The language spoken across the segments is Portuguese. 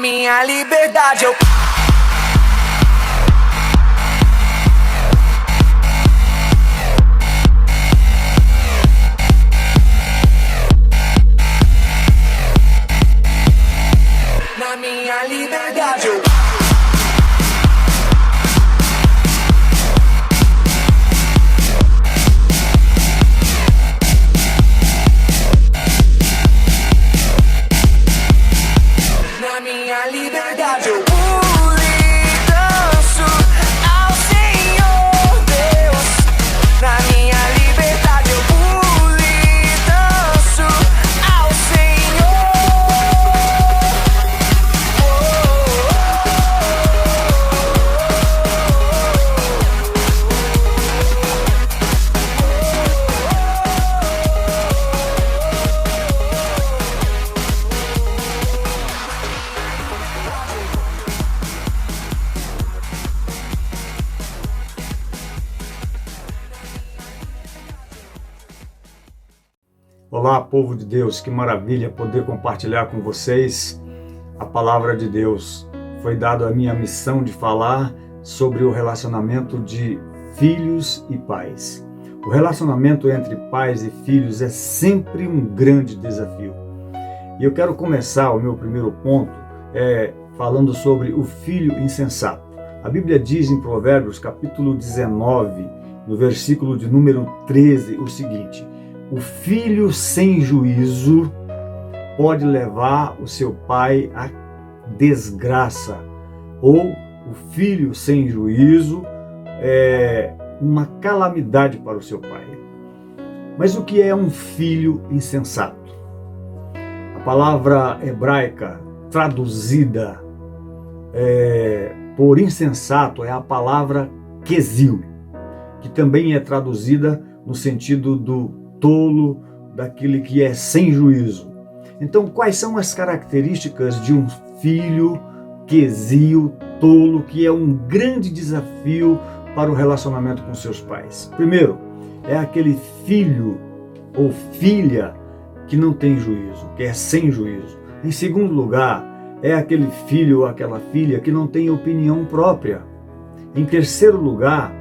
minha liberdade eu... Na minha liberdade eu... Na minha liberdade eu pulo e danço ao Senhor Deus. Na minha liberdade eu pulo e danço ao Senhor. Olá, povo de Deus, que maravilha poder compartilhar com vocês a palavra de Deus. Foi dada a minha missão de falar sobre o relacionamento de filhos e pais. O relacionamento entre pais e filhos é sempre um grande desafio. E eu quero começar o meu primeiro ponto falando sobre o filho insensato. A Bíblia diz em Provérbios capítulo 19, no versículo de número 13, o seguinte: o filho sem juízo pode levar o seu pai à desgraça, ou o filho sem juízo é uma calamidade para o seu pai. Mas o que é um filho insensato? A palavra hebraica traduzida por insensato é a palavra quesil, que também é traduzida no sentido do tolo, daquele que é sem juízo. Então, quais são as características de um filho quesio, tolo, que é um grande desafio para o relacionamento com seus pais? Primeiro, é aquele filho ou filha que não tem juízo, que é sem juízo. Em segundo lugar, é aquele filho ou aquela filha que não tem opinião própria. Em terceiro lugar,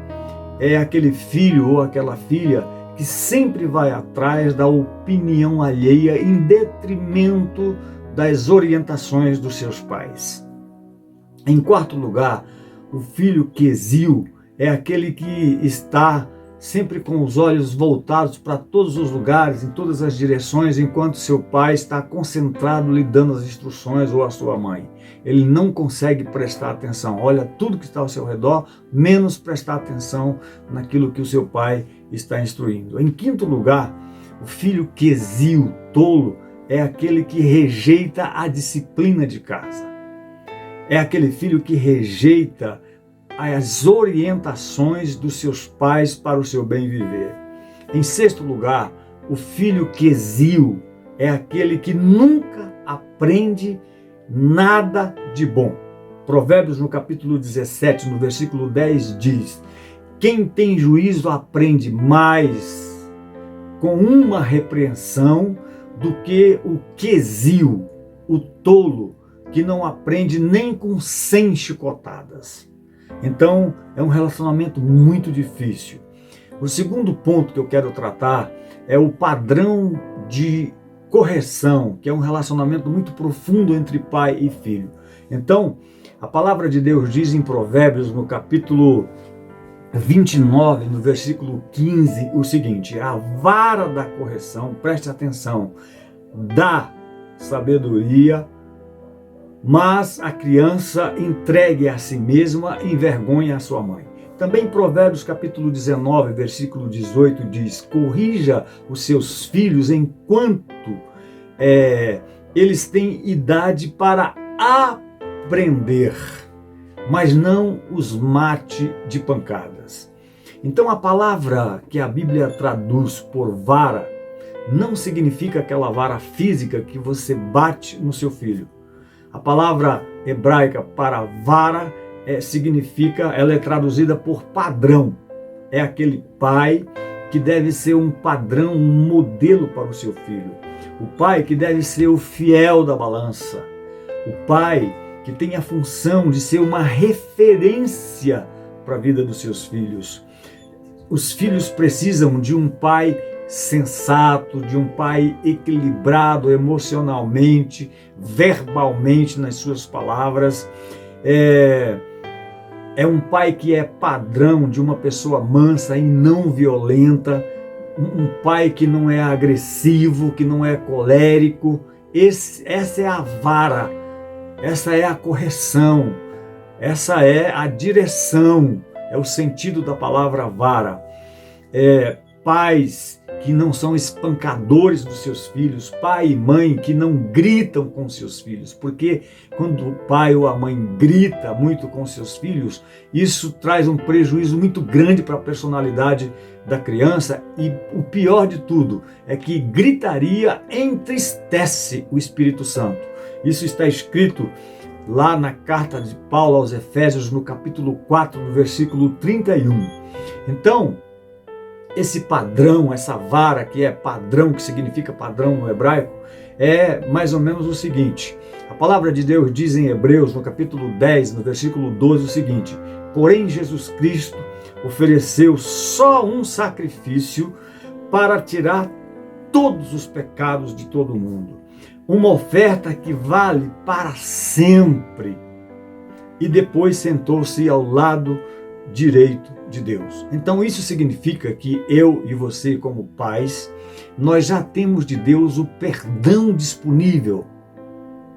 é aquele filho ou aquela filha que sempre vai atrás da opinião alheia em detrimento das orientações dos seus pais. Em quarto lugar, o filho quesil é aquele que está sempre com os olhos voltados para todos os lugares, em todas as direções, enquanto seu pai está concentrado lhe dando as instruções, ou a sua mãe. Ele não consegue prestar atenção, olha tudo que está ao seu redor, menos prestar atenção naquilo que o seu pai está instruindo. Em quinto lugar, o filho quesio, tolo, é aquele que rejeita a disciplina de casa. É aquele filho que rejeita as orientações dos seus pais para o seu bem viver. Em sexto lugar, o filho quesio é aquele que nunca aprende nada de bom. Provérbios no capítulo 17, no versículo 10 diz: quem tem juízo aprende mais com uma repreensão do que o quesio, o tolo, que não aprende nem com 100 chicotadas. Então, é um relacionamento muito difícil. O segundo ponto que eu quero tratar é o padrão de correção, que é um relacionamento muito profundo entre pai e filho. Então, a palavra de Deus diz em Provérbios, no capítulo 29, no versículo 15, o seguinte: a vara da correção, preste atenção, dá sabedoria, mas a criança entregue a si mesma envergonha a sua mãe. Também Provérbios capítulo 19, versículo 18 diz: corrija os seus filhos enquanto eles têm idade para aprender, mas não os mate de pancadas. Então a palavra que a Bíblia traduz por vara não significa aquela vara física que você bate no seu filho. A palavra hebraica para vara ela é traduzida por padrão. É aquele pai que deve ser um padrão, um modelo para o seu filho. O pai que deve ser o fiel da balança. O pai que tem a função de ser uma referência para a vida dos seus filhos. Os filhos precisam de um pai sensato, de um pai equilibrado emocionalmente, verbalmente nas suas palavras. É um pai que é padrão de uma pessoa mansa e não violenta, um pai que não é agressivo, que não é colérico. Essa é a vara, essa é a correção, essa é a direção, é o sentido da palavra vara. Pais que não são espancadores dos seus filhos, pai e mãe que não gritam com seus filhos, porque quando o pai ou a mãe grita muito com seus filhos, isso traz um prejuízo muito grande para a personalidade da criança, e o pior de tudo é que gritaria entristece o Espírito Santo. Isso está escrito lá na carta de Paulo aos Efésios, no capítulo 4, no versículo 31. Então, esse padrão, essa vara que é padrão, que significa padrão no hebraico, é mais ou menos o seguinte. A palavra de Deus diz em Hebreus, no capítulo 10, no versículo 12, o seguinte: porém Jesus Cristo ofereceu só um sacrifício para tirar todos os pecados de todo mundo. Uma oferta que vale para sempre. E depois sentou-se ao lado direito de Deus. Então isso significa que eu e você, como pais, nós já temos de Deus o perdão disponível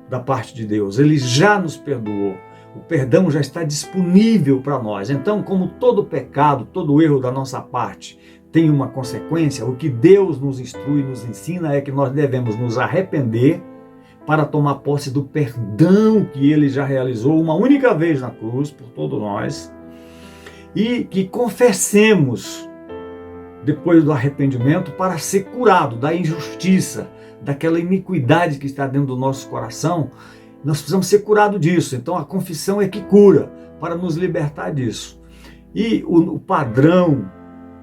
da parte de Deus. Ele já nos perdoou. O perdão já está disponível para nós. Então, como todo pecado, todo erro da nossa parte tem uma consequência, o que Deus nos instrui, nos ensina é que nós devemos nos arrepender para tomar posse do perdão que Ele já realizou uma única vez na cruz por todos nós, e que confessemos depois do arrependimento para ser curado da injustiça, daquela iniquidade que está dentro do nosso coração. Nós precisamos ser curados disso. Então a confissão é que cura, para nos libertar disso. E o padrão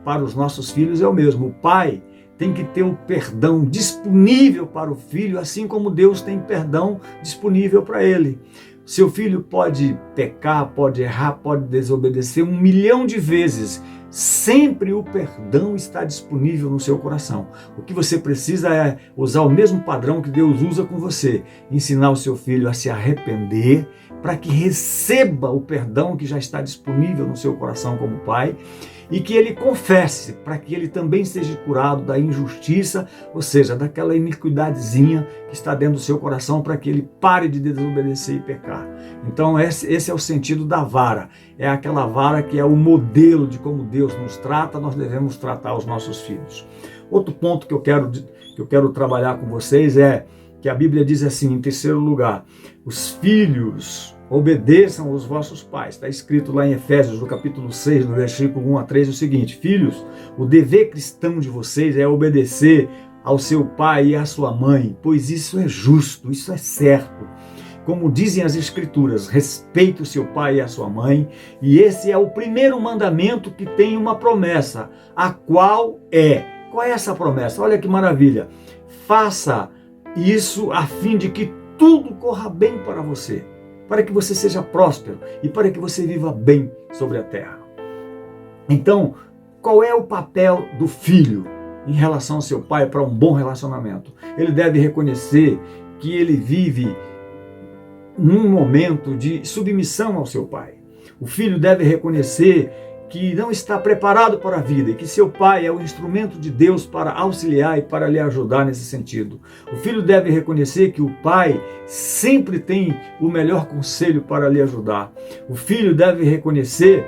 para os nossos filhos é o mesmo. O pai tem que ter o perdão disponível para o filho, assim como Deus tem perdão disponível para ele. Seu filho pode pecar, pode errar, pode desobedecer 1 milhão de vezes. Sempre o perdão está disponível no seu coração. O que você precisa é usar o mesmo padrão que Deus usa com você. Ensinar o seu filho a se arrepender para que receba o perdão que já está disponível no seu coração como pai, e que ele confesse, para que ele também seja curado da injustiça, ou seja, daquela iniquidadezinha que está dentro do seu coração, para que ele pare de desobedecer e pecar. Então esse é o sentido da vara. É aquela vara que é o modelo de como Deus nos trata, nós devemos tratar os nossos filhos. Outro ponto que eu quero trabalhar com vocês é que a Bíblia diz assim, em terceiro lugar: os filhos obedeçam aos vossos pais. Está escrito lá em Efésios, no capítulo 6, no versículo 1 a 3, o seguinte: filhos, o dever cristão de vocês é obedecer ao seu pai e à sua mãe, pois isso é justo, isso é certo. Como dizem as Escrituras, respeite o seu pai e a sua mãe, e esse é o primeiro mandamento que tem uma promessa, a qual é... Qual é essa promessa? Olha que maravilha! Faça isso a fim de que tudo corra bem para você, para que você seja próspero e para que você viva bem sobre a terra. Então, qual é o papel do filho em relação ao seu pai para um bom relacionamento? Ele deve reconhecer que ele vive num momento de submissão ao seu pai. O filho deve reconhecer que não está preparado para a vida e que seu pai é o instrumento de Deus para auxiliar e para lhe ajudar nesse sentido. O filho deve reconhecer que o pai sempre tem o melhor conselho para lhe ajudar. O filho deve reconhecer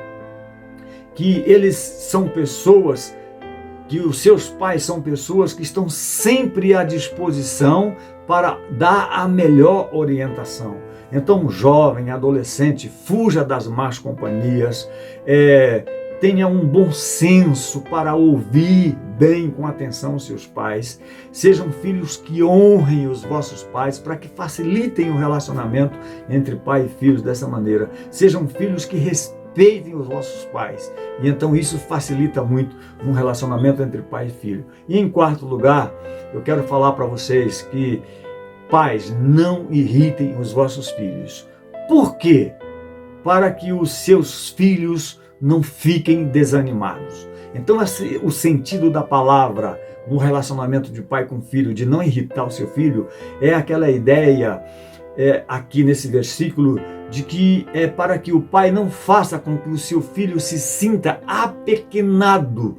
que eles são pessoas, que os seus pais são pessoas que estão sempre à disposição para dar a melhor orientação. Então, jovem, adolescente, fuja das más companhias, tenha um bom senso para ouvir bem, com atenção, os seus pais. Sejam filhos que honrem os vossos pais, para que facilitem o relacionamento entre pai e filhos dessa maneira. Sejam filhos que respeitem os vossos pais, e então isso facilita muito um relacionamento entre pai e filho. E em quarto lugar, eu quero falar para vocês que pais, não irritem os vossos filhos. Por quê? Para que os seus filhos não fiquem desanimados. Então, o sentido da palavra no relacionamento de pai com filho, de não irritar o seu filho, é aquela ideia aqui nesse versículo de que é para que o pai não faça com que o seu filho se sinta apequenado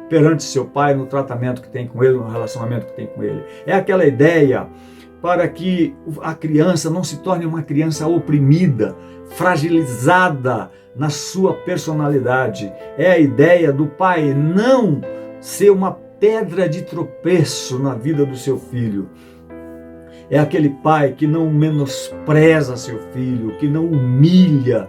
perante seu pai no tratamento que tem com ele, no relacionamento que tem com ele. É aquela ideia para que a criança não se torne uma criança oprimida, fragilizada na sua personalidade. É a ideia do pai não ser uma pedra de tropeço na vida do seu filho. É aquele pai que não menospreza seu filho, que não humilha,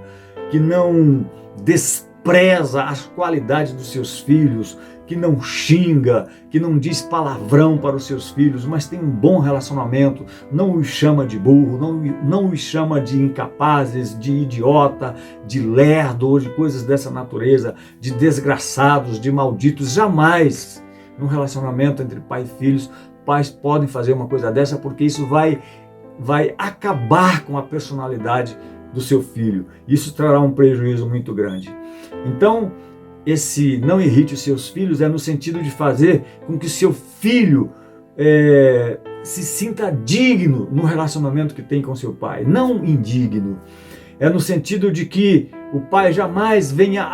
que não despreza as qualidades dos seus filhos, que não xinga, que não diz palavrão para os seus filhos, mas tem um bom relacionamento, não os chama de burro, não os chama de incapazes, de idiota, de lerdo ou de coisas dessa natureza, de desgraçados, de malditos. Jamais num relacionamento entre pai e filhos, pais podem fazer uma coisa dessa, porque isso vai acabar com a personalidade do seu filho. Isso trará um prejuízo muito grande. Então, esse não irrite os seus filhos é no sentido de fazer com que o seu filho se sinta digno no relacionamento que tem com seu pai, não indigno. É no sentido de que o pai jamais venha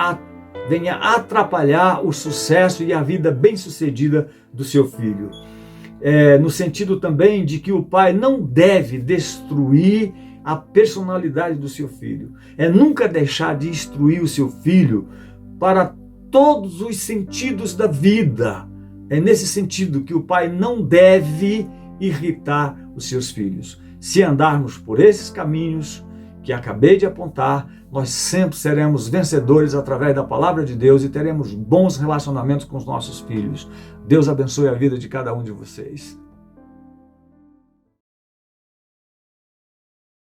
atrapalhar o sucesso e a vida bem-sucedida do seu filho. No sentido também de que o pai não deve destruir a personalidade do seu filho. Nunca deixar de instruir o seu filho para todos os sentidos da vida. É nesse sentido que o pai não deve irritar os seus filhos. Se andarmos por esses caminhos que acabei de apontar, nós sempre seremos vencedores através da palavra de Deus e teremos bons relacionamentos com os nossos filhos. Deus abençoe a vida de cada um de vocês.